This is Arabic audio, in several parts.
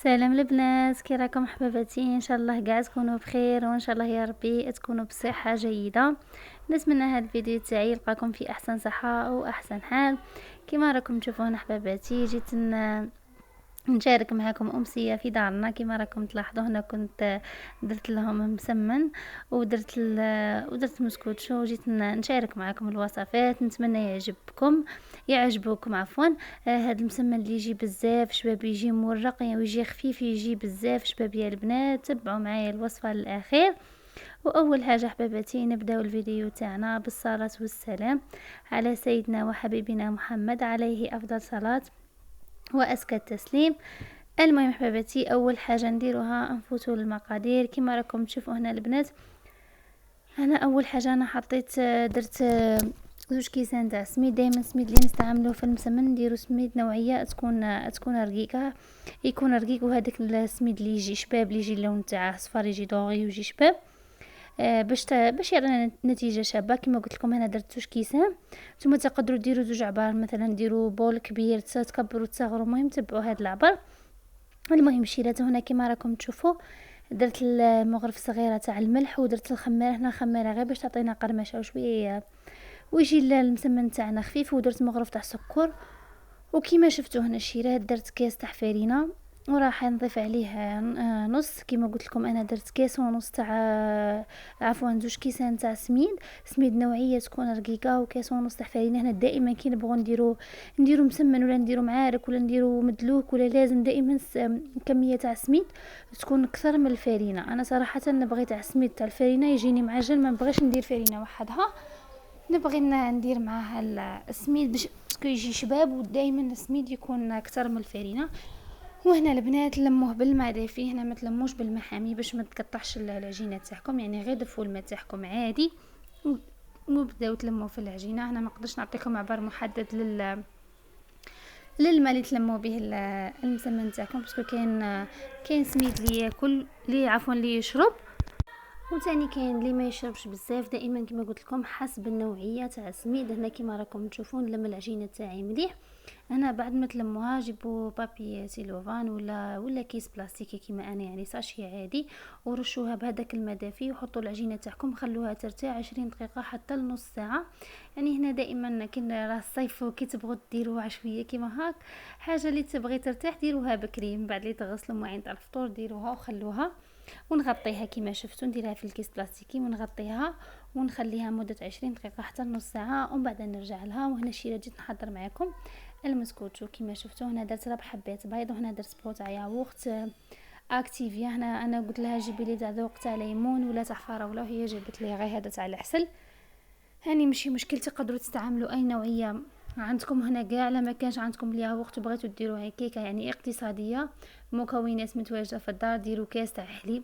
سلام البنات، كي راكم حباباتي؟ ان شاء الله كاع تكونوا بخير، وان شاء الله يا ربي تكونوا بصحه جيده. نتمنى هذا الفيديو تاعي يلقاكم في احسن صحه واحسن حال. كما راكم تشوفون حباباتي، جيت نشارك معكم امسيه في دارنا. كما راكم تلاحظوا هنا كنت درت لهم مسمن ودرت مسكوتشو، وجيت نشارك معكم الوصفات. نتمنى يعجبكم عفوا. هذا المسمن اللي يجي بزاف شباب، يجي مورق يعني ويجي خفيف، يجي بزاف شباب يا البنات. تبعوا معايا الوصفه للاخير. واول حاجه حباباتي نبداو الفيديو تاعنا بالصلاه والسلام على سيدنا وحبيبنا محمد عليه افضل صلاه واسكى التسليم. المهم حباباتي، اول حاجه نديروها نفوتوا للمقادير. كما راكم تشوفوا هنا البنات، انا اول حاجه انا حطيت درت زوج كيسان تاع سميد. دائما السميد اللي نستعملوه في المسمن نديرو سميد نوعيه تكون رقيقه، يكون رقيق. وهذاك السميد اللي يجي شباب، اللي يجي اللون تاعه صفار، يجي دوغي ويجي شباب، باش يعطينا نتيجه شابه. كما قلت لكم انا درت زوج كيسان. نتوما تقدروا ديروا زوج عبار، مثلا ديروا بول كبير تكبروا تصغروا، المهم تبعوا هاد العبر. المهم شيرات هنا كما راكم تشوفوا درت المغرف صغيره تاع الملح، ودرت الخميره. هنا الخميره غير باش تعطينا قرمشه وشويه ويجي المسمن تاعنا خفيف. ودرت مغرف تاع سكر. وكما شفتوا هنا الشيرات درت كاس تاع فرينه، وراح نضيف عليه نص. كما قلت لكم انا درت كاس ونص تاع عفوا زوج كيسان تاع سميد نوعيه تكون رقيقه، وكاس ونص تاع فرينه. هنا دائما كي نبغوا نديرو مسمن ولا نديرو معارك ولا نديرو مدلوك، ولا لازم دائما كميه تاع سميد تكون اكثر من الفرينه. انا صراحه نبغي تاع سميد تاع الفرينه يجيني معجن، ما نبغيش ندير فرينه وحدها، نبغي ندير معها السميد باش يجي شباب، ودائما السميد يكون اكثر من الفرينه. وهنا البنات لموه بالماء دافي، هنا ما تلموش بالماء حامي باش ما تقطعش العجينه تاعكم، يعني غير دفوا الماء تاعكم عادي وبداو تلموا في العجينه. هنا ما نقدرش نعطيكم عبار محدد للماء اللي تلموا به المسمن تاعكم، باسكو كاين سميد اللي ياكل اللي يشرب، وثاني كاين اللي ما يشربش بزاف. دائما كما قلت لكم حسب النوعيه تاع السميد. هنا كما راكم تشوفون لما العجينه تاعي مليح. انا بعد ما تلموها جيبوا بابي سيلوفان ولا كيس بلاستيكي كما انا، يعني ساشي عادي، ورشوها بهذاك الماء دافي، وحطوا العجينه تاعكم خلوها ترتاح 20 دقيقه حتى لنص ساعه. يعني هنا دائما كي راه الصيف وكي تبغوا ديروها عشويه كيما هاك، حاجه اللي تبغي ترتاح ديروها بكري، من بعد اللي تغسلوا المواعين تاع الفطور ديروها وخلوها. ونغطيها كما شفتوا، نديرها في الكيس بلاستيكي ونغطيها ونخليها مده 20 دقيقه حتى نص ساعه، ومن بعد نرجع لها. وهنا الشيء جيت نحضر معكم المسكوتشو. كما شفتوا هنا درت 4 حبات بيض، وهنا درت بو تاع ياغورت اكتيفيا. هنا انا قلت لها جيبي لي تاع ذوق تاع ليمون ولا تاع فراوله، وهي جابت لي غير هذا تاع العسل. هاني ماشي مشكل، تقدروا تستعملوا اي نوعيه عندكم. هنا كاع لما كانش عندكم الياغورت وبغيتوا ديروها كيكه يعني اقتصاديه، مكونات متواجده في الدار، ديروا كاس تاع حليب.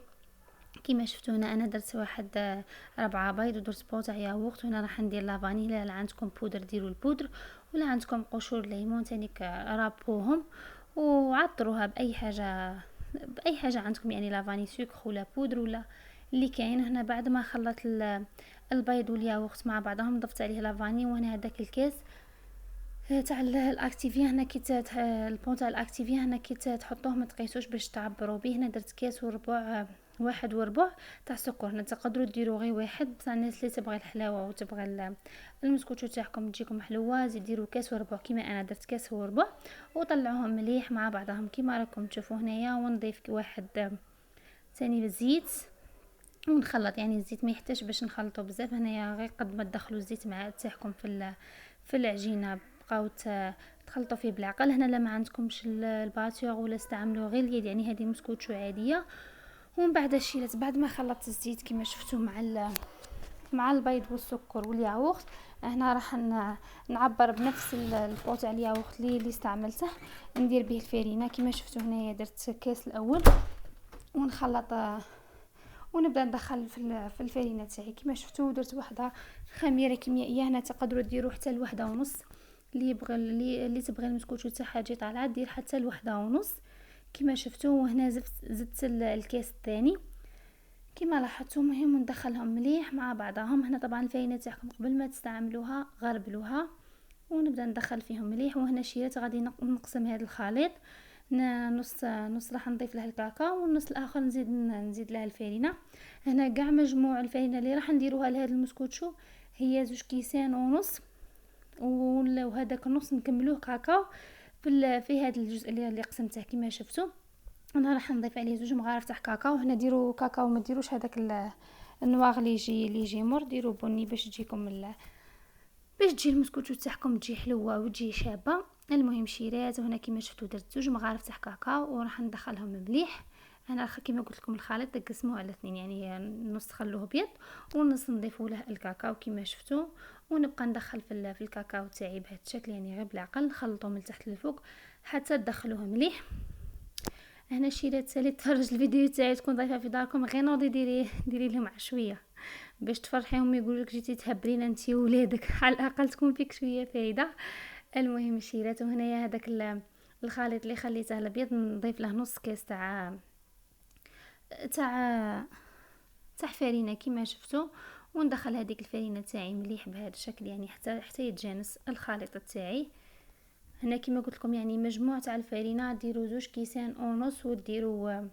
كما شفتوا هنا انا درت واحد 4 بيض، ودرت بو تاع ياغورت. هنا راح ندير لافانيلا، لا عندكم بودر ديروا البودر، ولا عندكم قشور ليمون تانيك رابوهم وعطروها باي حاجه عندكم، يعني لافاني سكر ولا بودر ولا اللي كاين. هنا بعد ما خلط البيض والياغورت مع بعضهم ضفت عليه لافاني. وهنا هذاك الكاس تاع الاكتيفيا، هنا كي البون تاع الاكتيفيا هنا كي تحطوه ما تقيسوش باش تعبروا به. هنا درت كاس وربع، 1 وربع تاع سكر. هنا تقدروا ديروا غير واحد، بصح الناس اللي تبغي الحلاوه وتبغي المسكوتشو تاعكم تجيكم حلوه ديروا كاس وربع. كيما انا درت كاس وربع، وطلعوهم مليح مع بعضهم كيما راكم تشوفوا هنايا. ونضيف واحد ثاني بالزيت ونخلط، يعني الزيت ما يحتاج باش نخلطه بزاف. هنايا غير قد ما تدخلوا الزيت مع تاعكم في العجينه، بقاو تخلطوا فيه بالعقل. هنا لما عندكمش الباتور ولا استعملوا غير اليد، يعني هذه مسكوتشو عاديه. ومن بعد شيلت بعد ما خلطت الزيت كما شفتوا مع البيض والسكر والياغورت. هنا راح نعبر بنفس البو تاع الياغورت اللي استعملته، ندير به الفرينه. كما شفتوا هنايا درت كاس الاول ونخلط ونبدا ندخل في الفرينه تاعي. كما شفتوا درت واحده خميره كيميائيه. هنا تقدروا ديروا حتى الوحده ونص، اللي يبغى اللي تبغي المسكوتشو تاعها تجي طالعه دير حتى الوحده ونص كما شفتوا. وهنا زدت الكاس الثاني كما لاحظتوا. مهم ندخلهم مليح مع بعضهم. هنا طبعا الفرينه تاعكم قبل ما تستعملوها غربلوها، ونبدا ندخل فيهم مليح. وهنا شيرات غادي نقسم هذا الخليط هنا نص راح نضيف لها الكاكاو، والنص الاخر نزيد لها الفارينه. هنا كاع مجموع الفارينه اللي راح نديروها لهذا المسكوتشو هي 2 كيسان ونص، وهذاك النص نكملوه كاكاو في هذا الجزء اللي قسمته كما شفتوا. انا راح نضيف عليه 2 مغارف تاع كاكاو. هنا ديروا كاكاو، ما ديروش هذاك النواغ اللي يجي مر، ديروا بني باش تجيكم باش تجي المسكوتشو تاعكم تجي حلوه وتجي شابه. المهم شيرات، وهنا كما شفتوا درت 2 مغارف تاع كاكاو وراح ندخلهم مليح. انا كما قلت لكم الخليط تقسموه على 2، يعني نص خلوه ابيض والنص نضيفوا له الكاكاو كما شفتوا، ونبقى ندخل في الكاكاو تاعي بهذا الشكل، يعني غير بالعقل نخلطوه من تحت للفوق حتى تدخلوه مليح. هنا شيرات سالي تفرج الفيديو تاعي تكون ضيفه في داركم، غير نوضي ديري لهم عشويه باش تفرحيهم، يقولوا لك جيتي تهبرين انت وولادك على الاقل تكون فيك شويه فايده. المهم الشيرات، وهنايا هذاك الخليط اللي خليته الابيض نضيف له نص كاس تاع فرينه كما شفتوا، وندخل هذيك الفرينه تاعي مليح بهذا الشكل، يعني حتى يتجانس الخليط تاعي. هنا كما قلت لكم يعني مجموع تاع الفرينه ديروا 2 كيسان ونص، وديروا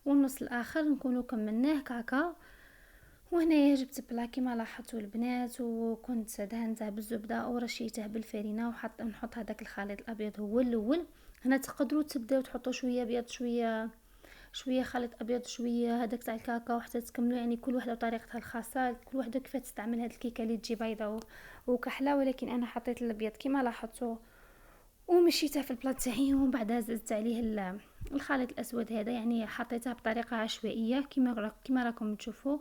والنص الاخر نكونوا كملناه كاكا. وهنايا جبت بلا كيما لاحظتوا البنات، وكنت دهنته بالزبده ورشيته بالفرينه، نحط هذاك الخليط الابيض هو الاول. هنا تقدروا تبداو تحطوا شويه ابيض شويه خليط ابيض شويه هذاك تاع الكاكاو حتى تكملوا، يعني كل وحده وطريقتها الخاصه، كل وحده كيف تستعمل هذه الكيكه اللي تجي بيضه وكحله، ولكن انا حطيت الابيض كيما لاحظتوا ومشيتها في البلاط تاعي، ومن بعد زدت عليه الخليط الاسود هذا، يعني حطيتها بطريقه عشوائيه كيما راكم تشوفوا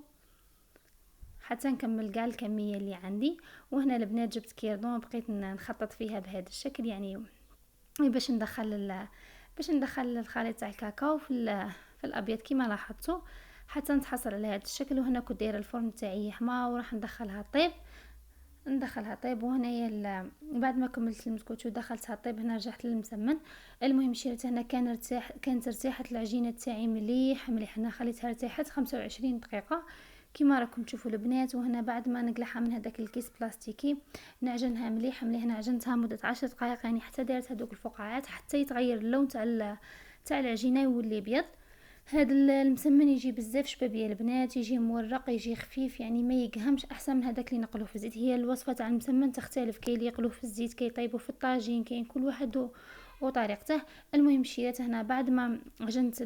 حتى نكمل كاع الكميه اللي عندي. وهنا البنات جبت كيردون بقيت نخطط فيها بهذا الشكل، يعني باش ندخل الخليط تاع الكاكاو في الابيض كيما لاحظتوا حتى نتحصل على هذا الشكل. وهنا كنت دايره الفرن تاعي حما وراح ندخلها طيب. وهنايا بعد ما كملت المسكوتشو دخلتها طيب، هنا رجعت للمسمن. المهم شريت هنا كانت ارتاحت العجينه تاعي مليح، انا خليتها ارتاحت 25 دقيقه كما راكم تشوفوا البنات. وهنا بعد ما نقلعها من هذاك الكيس بلاستيكي نعجنها مليح. هنا عجنتها مده 10 دقائق، يعني حتى دارت هذوك الفقاعات حتى يتغير اللون تاع العجينه يولي ابيض. هذا المسمن يجي بزاف شباب يا البنات، يجي مورق، يجي خفيف، يعني ما يقهمش، احسن من هذاك اللي نقلوه في الزيت. هي الوصفه تاع المسمن تختلف، كاين اللي يقلوه في الزيت، كاين يطيبوه في الطاجين، كاين كل واحد وطريقته. المهم شيرات هنا بعد ما عجنت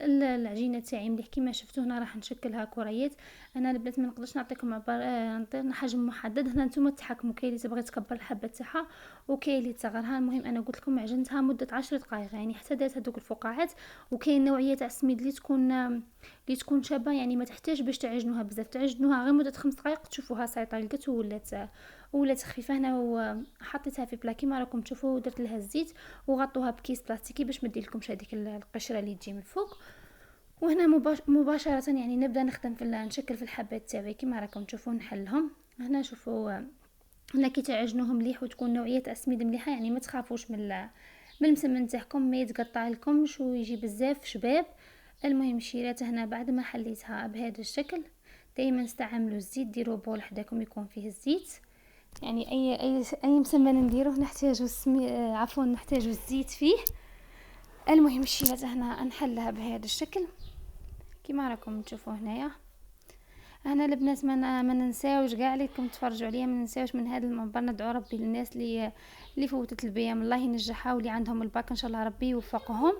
العجينه تاعي مليح كما شفتوا، هنا راح نشكلها كريات. انا البنات ما نقدرش نعطيكم نعطينا حجم محدد، هنا نتوما تحكموا، كاين اللي تبغي تكبر الحبه تاعها وكاين اللي تصغرها. المهم انا قلت لكم عجنتها مده 10 دقائق، يعني حتى دارت هذوك الفقاعات. وكاين نوعيه تاع السميد اللي تكون شابه، يعني ما تحتاج باش تعجنوها بزاف، تعجنوها غير مده 5 دقائق تشوفوها صايطه لقت ولات خفيفه. هنا وحطيتها في بلا كيما راكم تشوفوا، ودرت لها الزيت وغطوها بكيس بلاستيكي باش ما ديرلكمش هذيك القشره اللي تجي من فوق. وهنا مباشره يعني نبدا نخدم نشكل في الحبات تاعي كيما راكم تشوفوا نحلهم. هنا شوفوا هنا كي تعجنوهم مليح وتكون نوعيه اسميد مليحه، يعني ما تخافوش من المسمن تاعكم ما يتقطع لكمش ويجي بزاف شباب. المهم شيرات هنا بعد ما حليتها بهذا الشكل، دائما استعملوا الزيت، ديروا بول حداكم يكون فيه الزيت، يعني اي مسمن نديروه نحتاجوا نحتاجوا الزيت فيه. المهم الشيرات هنا نحلها بهذا الشكل كما راكم تشوفوا. هنا البنات ما ننساوش كاع عليكم تفرجوا عليا، ما ننساوش من هذا المنبر ندعو ربي للناس اللي فوتت البيام، الله ينجحها، واللي عندهم الباك ان شاء الله ربي يوفقهم.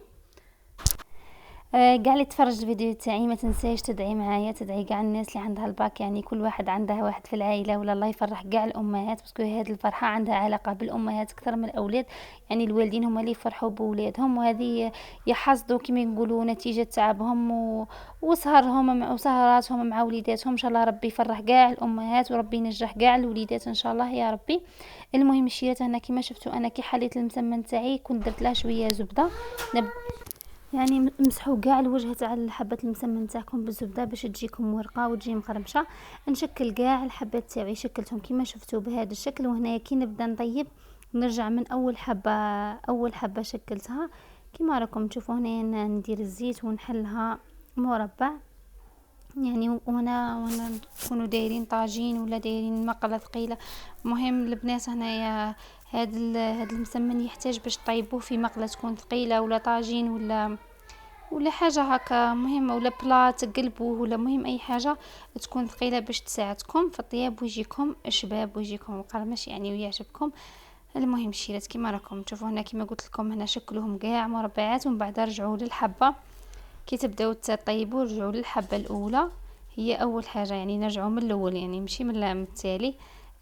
كاع اللي تفرج الفيديو تاعي ما تنسايش تدعي معايا، تدعي كاع الناس اللي عندها الباك، يعني كل واحد عندها واحد في العائله، ولا الله يفرح كاع الامهات، باسكو هذه الفرحه عندها علاقه بالامهات اكثر من الاولاد، يعني الوالدين هما اللي يفرحوا بولادهم، وهذه يحصدوا كما يقولوا نتيجه تعبهم وسهراتهم مع وليداتهم. ان شاء الله ربي يفرح كاع الامهات وربي ينجح كاع الوليدات ان شاء الله يا ربي. المهم الشيرات هنا كما شفتوا انا كي حليت المسمن تاعي كنت درت له شويه زبده، يعني مسحوا كاع الوجه تاع الحبه المسمن تاعكم بالزبده باش تجيكم ورقه وتجي مقرمشه. نشكل كاع الحبات تاعي شكلتهم كما شفتوا بهذا الشكل. وهنايا كي نبدا نطيب نرجع من اول حبه شكلتها كما راكم تشوفوا. هنا ندير الزيت ونحلها مربع، يعني وانا نكونوا دايرين طاجين ولا دايرين مقله ثقيله. مهم البنات هنايا هاد المسمن يحتاج باش طيبوه في مقله تكون ثقيله ولا طاجين ولا حاجه هكا مهمه، ولا بلا تقلبوه، ولا مهم اي حاجه تكون ثقيله باش تساعدكم في الطياب ويجيكم شباب ويجيكم مقرمش يعني ويعجبكم. المهم شيرات كيما راكم تشوفوا هنا، كيما قلت لكم هنا شكلهم كاع مربعات، ومن بعد رجعوا للحبه كي تبداو تطيبوا، رجعوا للحبه الاولى، هي اول حاجه يعني نرجعوا من الاول يعني ماشي من التالي.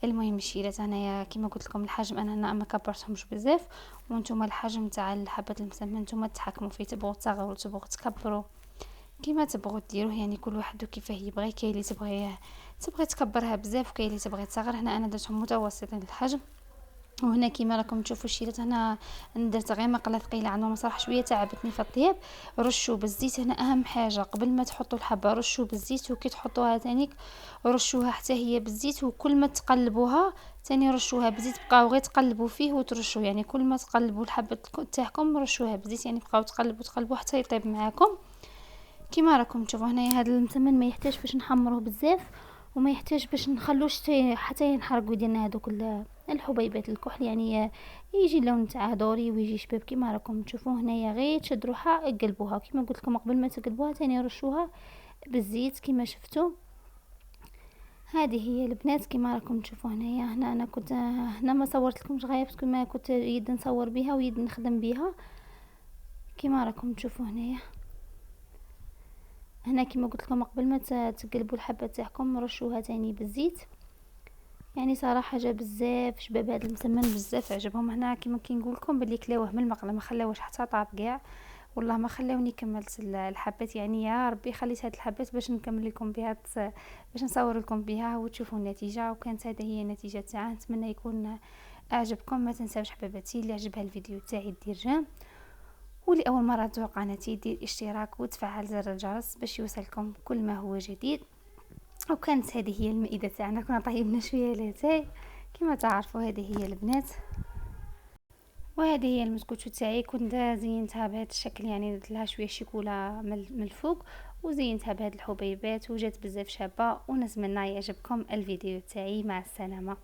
المهم الشيرات هنايا كيما قلت لكم الحجم انا هنا ما كبرتهمش بزاف، وانتم الحجم تاع الحبه المسمن نتوما تحكموا فيه، تبغوا تصغروا تبغوا تكبروا كيما تبغوا ديروه يعني كل واحد كيفاه يبغي. كاين اللي تبغي تكبرها بزاف، وكاين اللي تبغي تصغر. هنا انا درتهم متوسطين الحجم. وهنا كيما راكم تشوفوا الشيرات هنا درت غير مقله ثقيله عنهم صراحه شويه تعبتني في الطياب. رشوا بالزيت هنا اهم حاجه قبل ما تحطوا الحبه، رشوا بالزيت، وكي تحطوها ثاني رشوها حتى هي بالزيت، وكل ما تقلبوها ثاني رشوها بالزيت، بقاو غير تقلبوا فيه وترشوا يعني كل ما تقلبوا الحبه تاعكم رشوها بالزيت، يعني بقاو تقلبوا حتى يطيب معاكم. كيما راكم تشوفوا هنايا هذا المسمن ما يحتاج باش نحمروه بزاف، وما يحتاج باش نخلوش حتى ينحرقوا ديالنا هذوك الحبيبات الكحل، يعني يجي اللون تاعه دوري ويجي شباب. كيما راكم تشوفوا هنايا غير تشد روحها قلبوها، كيما قلت لكم قبل ما تقلبوها ثاني رشوها بالزيت كيما شفتوا. هذه هي البنات كيما راكم تشوفوا هنا انا كنت هنا ما صورت لكمش غايه باسكو ما كنت يد نصور بها ويد نخدم بها. كيما راكم تشوفوا هنا كيما قلت لكم قبل ما تقلبوا الحبه تاعكم رشوها تاني بالزيت. يعني صراحه جا بزاف شباب هذا المسمن بزاف عجبهم. هنا كيما كنقول لكم بلي كلاوه من المقله ما خلاوش حتى طاب كاع، والله ما خلاوني كملت الحبات. يعني يا ربي خليت هاد الحبات باش نكمل لكم بها باش نصور لكم بها وتشوفوا النتيجه. وكانت هذه هي النتيجه تاعها، نتمنى يكون اعجبكم. ما تنساوش حباباتي اللي عجبها الفيديو تاعي دير جيم، واللي اول مره تزور قناتي دير اشتراك وتفعل زر الجرس باش يوصلكم كل ما هو جديد. وكانت هذه هي المائده تاعنا، كنا طيبنا شويه لاتاي كما تعرفوا. هذه هي البنات، وهذه هي المسكوتو تاعي. كنت زينتها بهذا الشكل، يعني درت لها شويه شيكولا من الفوق وزينتها بهذه الحبيبات وجات بزاف شابه. ونتمنى يعجبكم الفيديو تاعي. مع السلامه.